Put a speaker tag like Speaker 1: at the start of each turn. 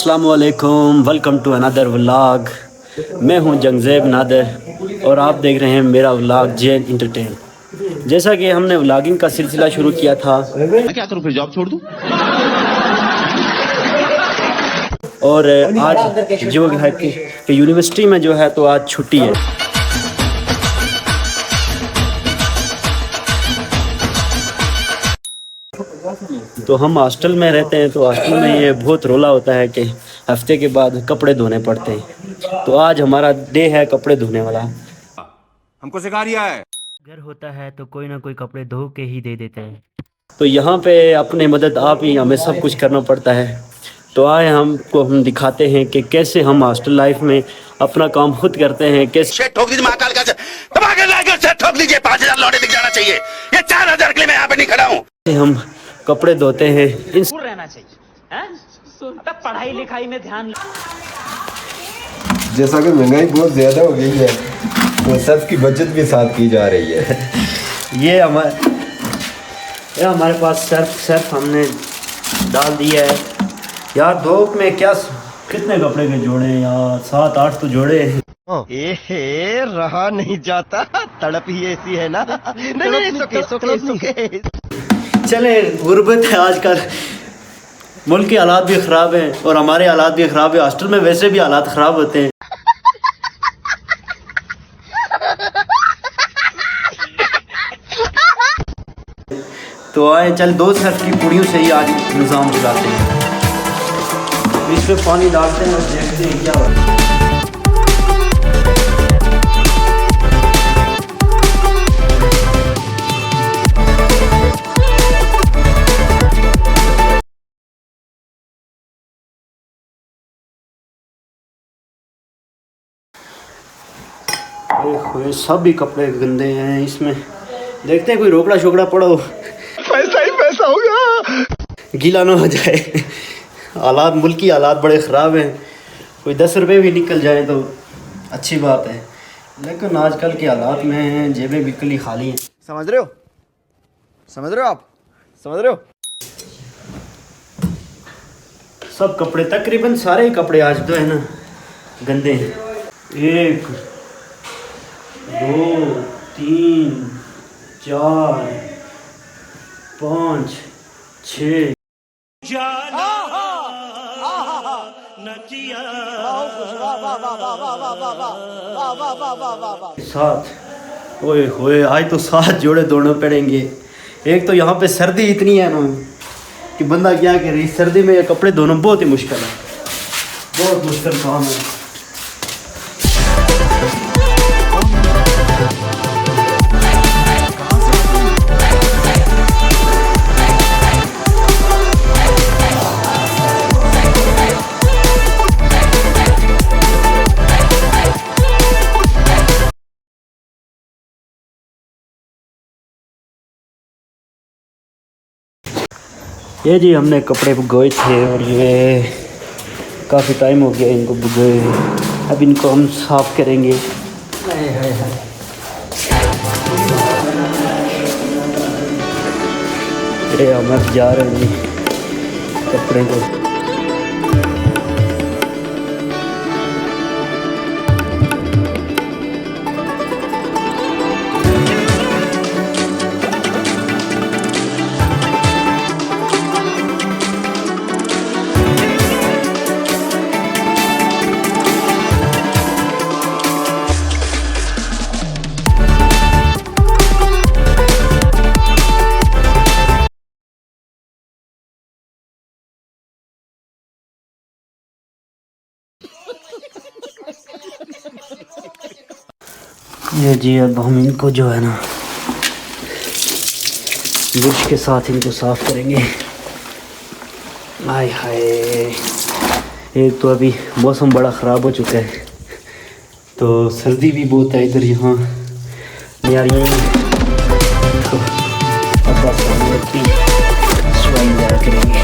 Speaker 1: अस्सलाम वालेकुम, welcome to another vlog. मैं हूं जंगज़ेब नादर और आप देख रहे हैं मेरा व्लॉग जैन एंटरटेन। जैसा कि हमने व्लॉगिंग का सिलसिला शुरू किया था,
Speaker 2: मैं क्या करूं, फिर जॉब छोड़ दूं?
Speaker 1: और आज जो है कि यूनिवर्सिटी में जो है तो आज छुट्टी है। तो हम हॉस्टल में रहते हैं, तो हॉस्टल में ये बहुत रोला होता है कि हफ्ते के बाद कपड़े धोने पड़ते हैं। तो आज हमारा डे है कपड़े धोने वाला।
Speaker 2: हमको सिखा रिया है।
Speaker 1: घर होता है तो कोई ना कोई कपड़े धो के ही दे देते हैं। तो यहाँ पे अपने मदद आप ही हमें सब कुछ करना पड़ता है। तो आए हम दिखाते हैं कि कैसे हम हॉस्टल लाइफ में अपना काम खुद करते हैं। कैसे
Speaker 2: ठोक दीजिए महाकाल का ठोक दीजिए, 5000 लौटे दिख जाना चाहिए। ये 4000 के लिए मैं यहाँ पे नहीं खड़ा हूँ।
Speaker 1: हम कपड़े धोते हैं।
Speaker 3: दूर रहना चाहिए हैं? अब पढ़ाई लिखाई में ध्यान।
Speaker 4: जैसा कि महंगाई बहुत ज़्यादा हो गई है तो सर्फ की बचत भी साथ की जा रही है।
Speaker 1: ये हमारे पास सर्फ हमने डाल दिया है। यार धूप में क्या कितने कपड़े के जोड़े हैं यार, 7-8 तो जोड़े हैं।
Speaker 5: रहा नहीं जाता, तड़प ही ऐसी है ना। नहीं,
Speaker 1: चले, गुर्बत है आजकल, मुल्क के हालात भी ख़राब हैं और हमारे हालात भी ख़राब है। हॉस्टल में वैसे भी हालात ख़राब होते हैं। तो आए चल 2 सर्फ की पुड़ियों से ही आज निज़ाम चलाते हैं। इस पे पानी डालते हैं और देखते हैं क्या होता है। सब भी कपड़े गंदे हैं इसमें। देखते हैं कोई रोकड़ा शोकड़ा पड़ा हो,
Speaker 5: पैसा ही पैसा होगा,
Speaker 1: गीला ना हो जाए। हालात मुल्क की हालात बड़े ख़राब हैं। कोई 10 रुपये भी निकल जाए तो अच्छी बात है, लेकिन आजकल के हालात में जेबें बिल्कुल ही खाली हैं।
Speaker 5: समझ रहे हो आप, समझ रहे हो।
Speaker 1: सब कपड़े, तकरीबन सारे ही कपड़े आज तो है ना गंदे हैं। 1 2 3 4 5 6 7। ओए होए, आज तो 7 जोड़े धोने पड़ेंगे। एक तो यहाँ पे सर्दी इतनी है ना कि बंदा क्या करे, इस सर्दी में ये कपड़े धोना बहुत ही मुश्किल है, बहुत मुश्किल काम है। ये जी हमने कपड़े भिगोए थे और ये काफ़ी टाइम हो गया इनको भिगोए। अब इनको हम साफ़ करेंगे। ये हम जा रहे हैं कपड़े को। ये जी अब हम इनको जो है ना ब्रश के साथ इनको साफ़ करेंगे। आय हाय, एक तो अभी मौसम बड़ा ख़राब हो चुका है, तो सर्दी भी बहुत है इधर यहाँ यार। तो अब बस हम लोग स्वाइन वगैरह करेंगे।